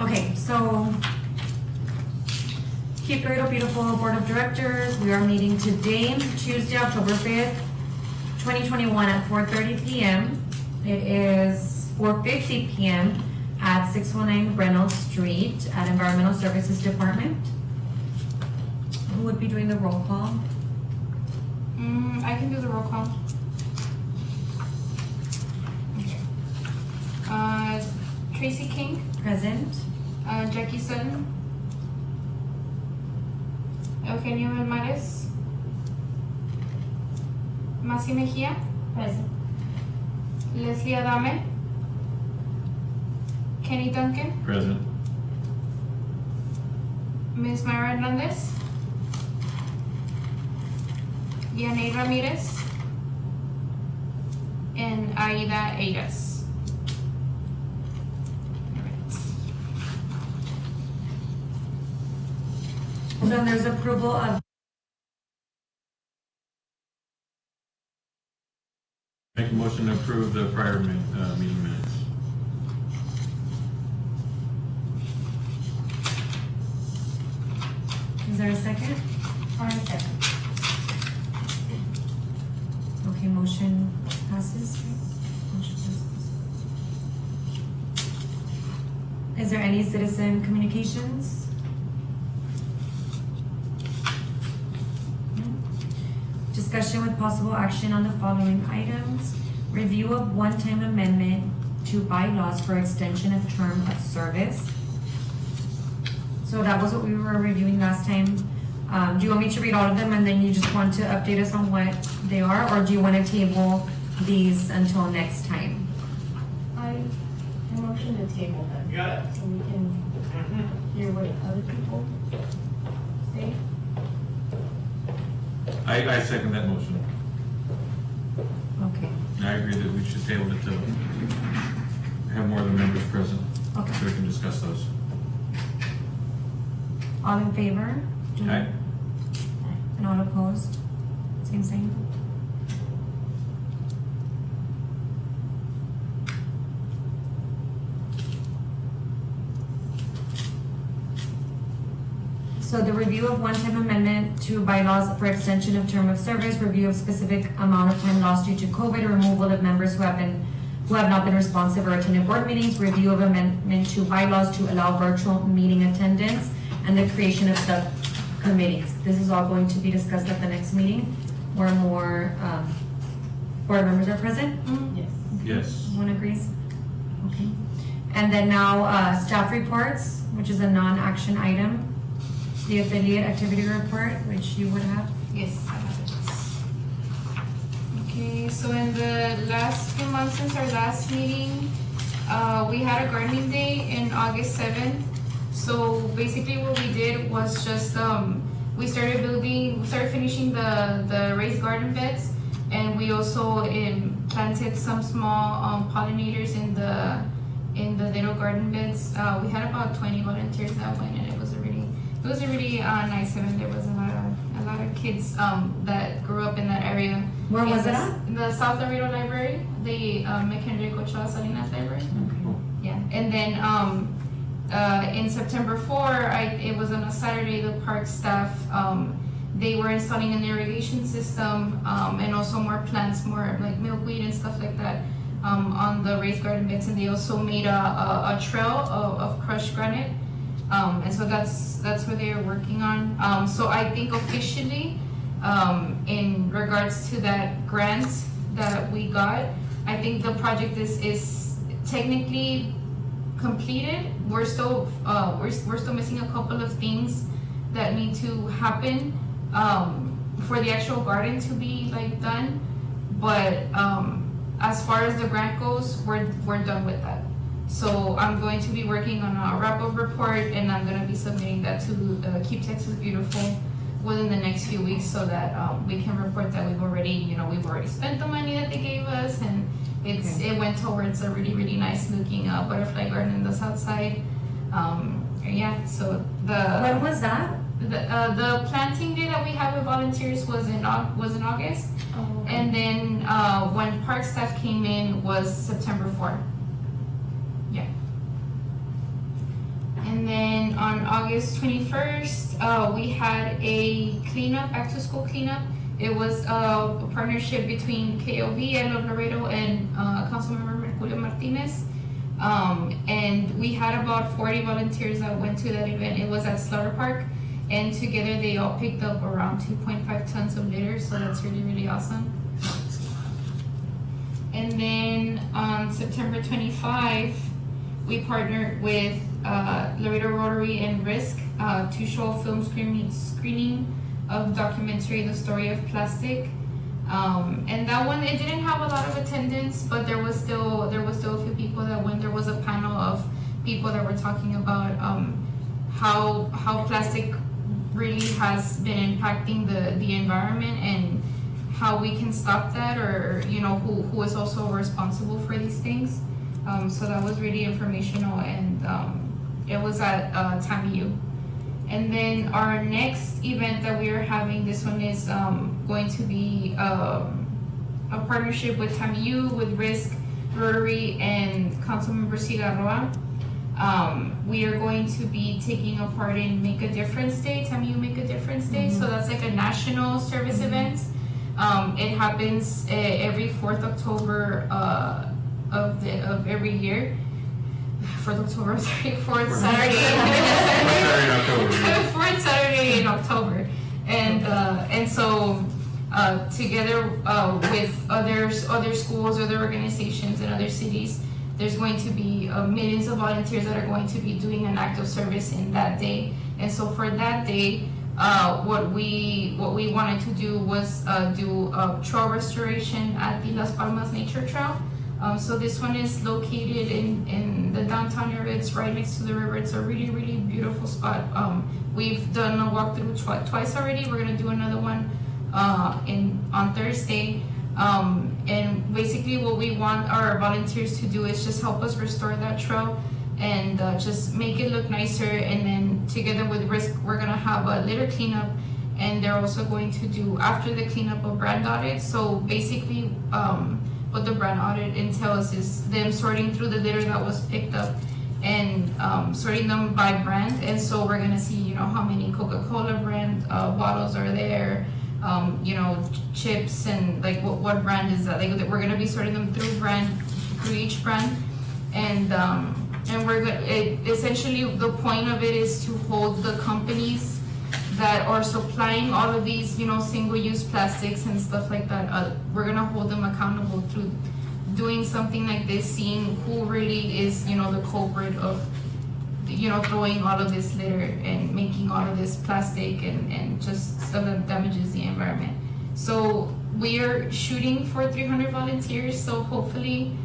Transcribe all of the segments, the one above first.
Okay, so Keep Laredo Beautiful Board of Directors, we are meeting today, Tuesday, October 5th, 2021 at 4:30 p.m. It is 4:50 p.m. at 619 Reynolds Street at Environmental Services Department. Who would be doing the roll call? I can do the roll call. Okay. Tracy King, Present. Jackie Sutton, Eugenio Almares, Masi Mejia, Present. Leslie Adame, Kenny Duncan, Present. Ms. Myra Hernandez, Yanei Ramirez, and Aida Ayas. So then there's approval of, Make a motion to approve the prior meeting minutes. is there a second? Second. Okay, motion passes. Motion passes. Is there any citizen communications? No. Discussion with possible action on the following items. Review of one-time amendment to bylaws for extension of term of service. So that was what we were reviewing last time. Do you want me to read all of them and then you just want to update us on what they are, or do you want to table these until next time? I motion to table them. You got it? So we can hear what other people say. I second that motion. Okay, I agree that we should table it to have more of the members present, so okay. we can discuss those. All in favor? Aye. And all opposed? Same. So the review of one-time amendment to bylaws for extension of term of service, review of specific amount of time lost due to COVID, removal of members who have not been responsive or attended board meetings, review of amendment to bylaws to allow virtual meeting attendance, and the creation of subcommittees. This is all going to be discussed at the next meeting where more board members are present. Yes. Yes. Everyone agrees? Okay. And then now, staff reports, which is a non-action item. The affiliate activity report, which you would have. Yes, I have it. Okay, so in the last few months since our last meeting, we had a gardening day in August 7th. So basically what we did was just, we started finishing the raised garden beds, and we also planted some small pollinators in the little garden beds. We had about 20 volunteers that went, and it was a really nice event. There was a lot of kids that grew up in that area. Where was it at? In the South Laredo Library, the McHenry Ochoa Salinas Library. Okay. Yeah, and then in September 4, it was on a Saturday, the park staff, they were installing an irrigation system, and also more plants, more like milkweed and stuff like that, on the raised garden beds, and they also made a trail of crushed granite. And so that's what they are working on. So I think officially, in regards to that grant that we got, I think the project is technically completed. We're still missing a couple of things that need to happen for the actual garden to be like done. But as far as the grant goes, we're done with that. So I'm going to be working on a wrap-up report, and I'm going to be submitting that to Keep Texas Beautiful within the next few weeks, so that we can report that we've already spent the money that they gave us, and it went towards a really nice looking butterfly garden in the south side. Yeah. So When was that? The planting day that we have with volunteers was in August, Okay. and then when park staff came in was September 4th. Yeah. And then on August 21st, we had a cleanup, back to school cleanup. It was a partnership between KOB and Laredo and Councilmember Merculio Martinez. And we had about 40 volunteers that went to that event. It was at Slaughter Park, and together they all picked up around 2.5 tons of litter, so that's really, really awesome. And then on September 25, we partnered with Laredo Rotary and Risk to show a film screening of documentary The Story of Plastic. And that one, it didn't have a lot of attendance, but there was still a few people that went. There was a panel of people that were talking about how plastic really has been impacting the environment and how we can stop that, or who is also responsible for these things. So that was really informational, and it was at TAMU. And then our next event that we are having, this one is going to be a partnership with TAMU, with Risk, Rotary, and Councilmember Cigarroa. We are going to be taking a part in Make a Difference Day, TAMU Make a Difference Day. So that's like a national service event. It happens every 4th October of every year. 4th October, sorry, 4th Saturday. Fourth Saturday in October. And so together with other schools, other organizations in other cities, there's going to be millions of volunteers that are going to be doing an act of service in that day. And so for that day, what we wanted to do was do a trail restoration at the Las Palmas Nature Trail. So this one is located in the downtown area. It's right next to the river. It's a really, really beautiful spot. We've done a walkthrough twice already. We're gonna do another one on Thursday. And basically what we want our volunteers to do is just help us restore that trail and just make it look nicer. And then together with Risk, we're gonna have a litter cleanup, and they're also going to do, after the cleanup, a brand audit. So basically what the brand audit entails is them sorting through the litter that was picked up and sorting them by brand. And so we're gonna see how many Coca-Cola brand bottles are there, chips, and like what brand is that. Like we're gonna be sorting them through each brand. And we're essentially the point of it is to hold the companies that are supplying all of these single-use plastics and stuff like that. We're gonna hold them accountable through doing something like this, seeing who really is the culprit of throwing all of this litter and making all of this plastic and just stuff that damages the environment. So we are shooting for 300 volunteers, so hopefully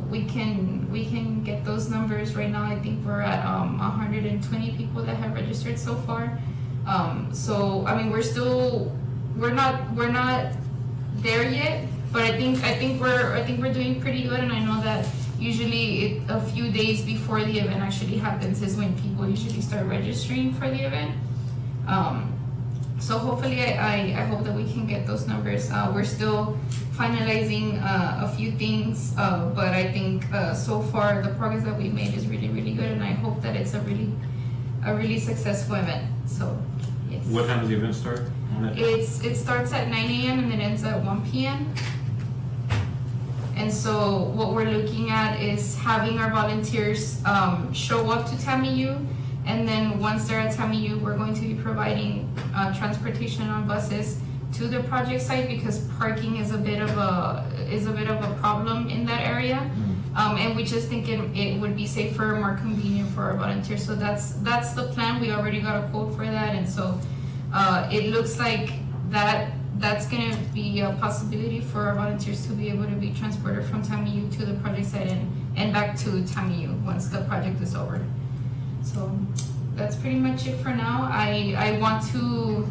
we can get those numbers. Right now I think we're at 120 people that have registered so far. So I mean we're not there yet, but I think we're doing pretty good. And I know that usually a few days before the event actually happens is when people usually start registering for the event. So hopefully I hope that we can get those numbers. We're still finalizing a few things, but I think so far the progress that we made is really, really good, and I hope that it's a really successful event. So yes. What time does the event start on it? It starts at 9 a.m. and it ends at 1 p.m. And so what we're looking at is having our volunteers show up to TAMU, and then once they're at TAMU, we're going to be providing transportation on buses to the project site, because parking is a bit of a problem in that area. And we just think it would be safer, more convenient for our volunteers. So that's the plan. We already got a quote for that, and so it looks like that's gonna be a possibility for our volunteers to be able to be transported from TAMU to the project site and back to TAMU once the project is over. So that's pretty much it for now. I want to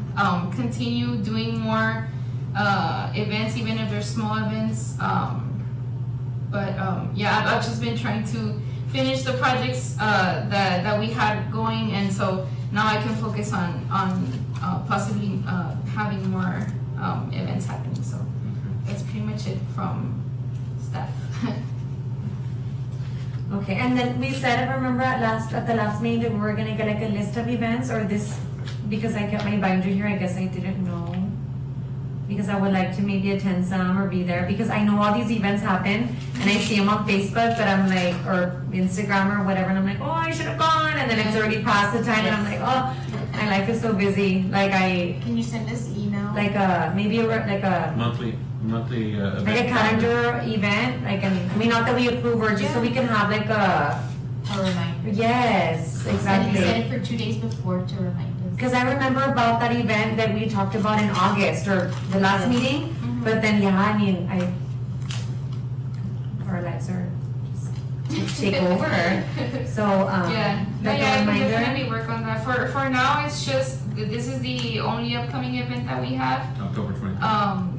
continue doing more events, even if they're small events. Yeah, I've just been trying to finish the projects that we had going, and so now I can focus on possibly having more events happening. So that's pretty much it from staff. Okay, and then we said, I remember at the last meeting that we were gonna get like a list of events or this, because I kept my binder here, I guess I didn't know. Because I would like to maybe attend some or be there, because I know all these events happen and I see them on Facebook, but I'm like, or Instagram or whatever, and I'm like, oh, I should have gone, and then it's already past the time, and I'm like, oh, my life is so busy, like Can you send us email? like maybe like a Monthly, event. like a calendar event, like, I mean, not that we approve, or just so we can have like a, A reminder. yes, And you exactly. set it for 2 days before to remind us. Because I remember about that event that we talked about in August, or the last meeting, but then, yeah, I mean, our lives are just take over, so, Yeah, no, like yeah, a I can reminder. definitely work on that. For now, it's just, this is the only upcoming event that we have. October 20th.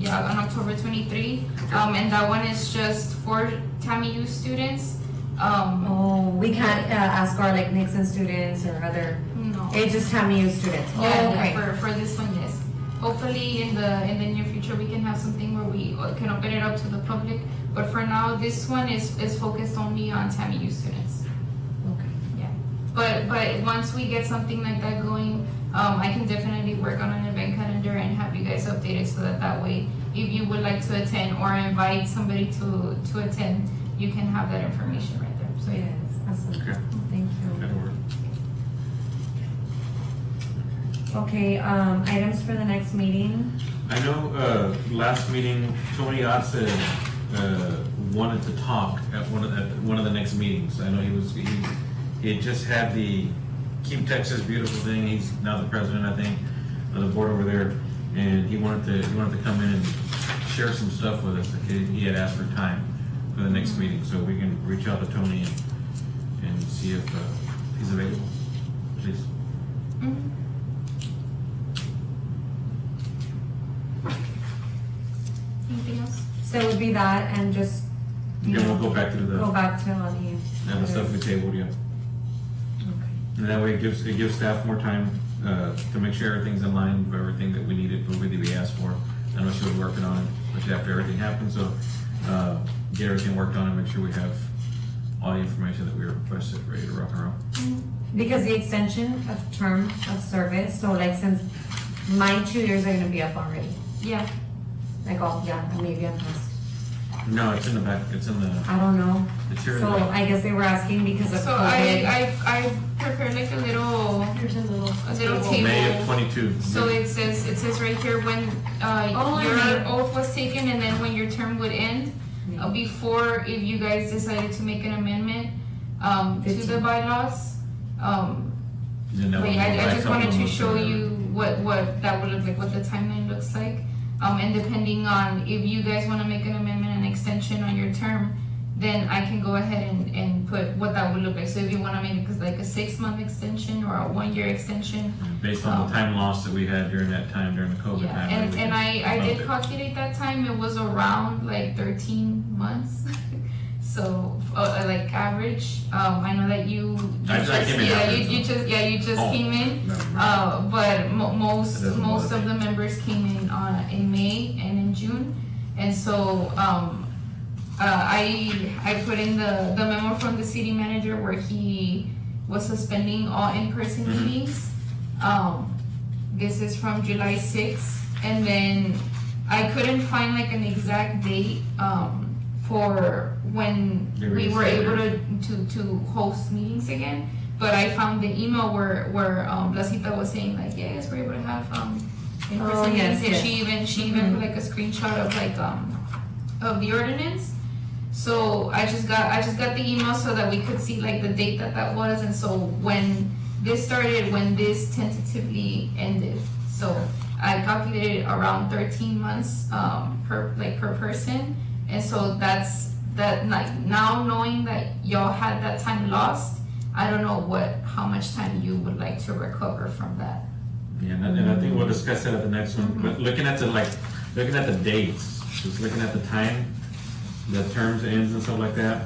Yeah, on October 23, and that one is just for TAMU students. Oh, we can't ask our like Nixon students or other, No. it's just TAMU students. Oh, Yeah, okay. for this one, yes. Hopefully in the near future, we can have something where we can open it up to the public. But for now, this one is focused only on TAMU students. Okay. Yeah. But once we get something like that going, I can definitely work on an event calendar and have you guys updated so that way, if you would like to attend or invite somebody to attend, you can have that information right there. So yeah. Yes, awesome. Okay. Thank you. That'll work. Okay, items for the next meeting. I know, last meeting, Tony Otsa, wanted to talk at one of the next meetings. I know he had just had the Keep Texas Beautiful thing. He's now the president, I think, of the board over there. And he wanted to come in and share some stuff with us. He had asked for time for the next meeting, so we can reach out to Tony and see if he's available, please. Mhm. Anything else? So it would be that and just, you Then know, we'll go back to go back to all the. and the stuff we tabled, yeah. Okay. And that way it gives staff more time, to make sure everything's in line with everything that we needed, what we asked for. I know she was working on it, especially after everything happened, so, get everything worked on and make sure we have all the information that we requested, ready to rock and roll. Because the extension of term of service, so like since my 2 years are gonna be up already, Yeah. like, oh, yeah, maybe I'm past, No, it's in the back, it's in the, I don't know. it's here in So the back. I guess they were asking because of So COVID. I prepared like a little There's a little table. May of 22. So it says right here when Oh, your yeah. oath was taken and then when your term would end. Before, if you guys decided to make an amendment to the 15. bylaws. And that Wait, was I the just last wanted to one. show you what that would look like, what the timeline looks like. And depending on if you guys wanna make an amendment, an extension on your term, then I can go ahead and put what that would look like. So if you wanna make it like a 6-month extension or a 1-year extension. Based on the time loss that we had during that time, during the COVID Yeah, time. and I bumped did it. calculate that time, it was around like 13 months. So, like average, I know that you I came in after, you so- just Oh, came in. never mind. But most It doesn't of bother the me. members came in May and in June. And so, I put in the memo from the city manager where he was suspending all in-person Mhm. meetings. This is from July 6th, and then I couldn't find like an exact date, for when They we were able restarted. to host meetings again. But I found the email where Blasita was saying like, yes, we're able to have, in-person Oh, yes, meetings, and yes. she even put like a screenshot of like, of the ordinance. So I just got the email so that we could see like the date that was, and so when this started, when this tentatively ended. So I calculated around 13 months, per person, and so that's that, like, now knowing that y'all had that time lost, I don't know how much time you would like to recover from that. Yeah, and I think we'll discuss that at the next one, but looking at the dates, just looking at the time, the terms ends and stuff like that,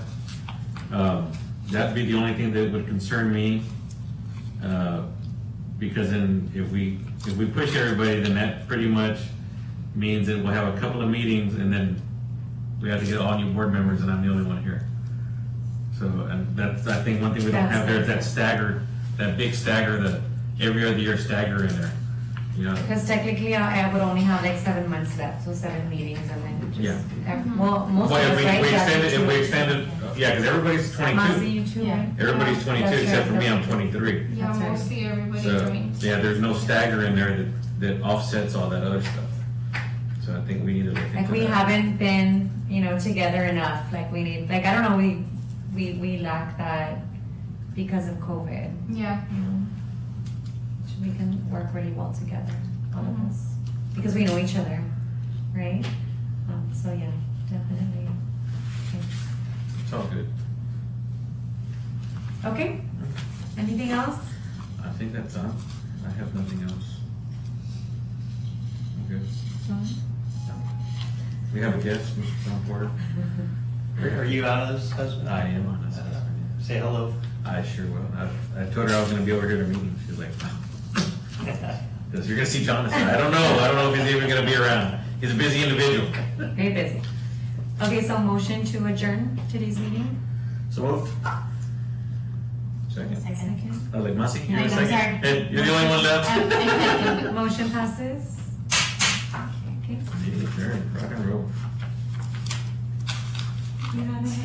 that'd be the only thing that would concern me, because then if we push everybody, then that pretty much means that we'll have a couple of meetings and then we have to get all new board members and I'm the only one here. So, and that's, I think one thing we don't have there is that stagger, that big stagger, the every other year stagger in there, you know? Because technically, I would only have like 7 months left, so 7 meetings and then just. Yeah. Well, most of Well, us, right? if we extended, yeah, because everybody's Masi, 22. you too, Yeah. right? Everybody's 22, That's except for right. me, I'm 23. Yeah, That's right. mostly everybody So, joins. yeah, there's no stagger in there that offsets all that other stuff. So I think we need to look into that. Like, we haven't been, together enough, like, we need, like, I don't know, we lack that because of COVID, Yeah. So we can work really well together, all of Mhm. us, because we know each other, right? So, yeah, definitely. It's all good. Okay, anything else? I think that's all. I have nothing else. Okay. We have a guest, Mr. John Porter. Are you out of this discussion? I am on this. Say hello. I sure will. I told her I was gonna be over here to meeting. She's like, because you're gonna see Jonathan. I don't know if he's even gonna be around. He's a busy individual. Very busy. Okay, so motion to adjourn today's meeting? So moved. Second. Second. I was like, Masi, you're I'm a second. sorry. Hey, you're the only one left. Motion passes. Okay. Meeting adjourned. Rock and roll. You had it?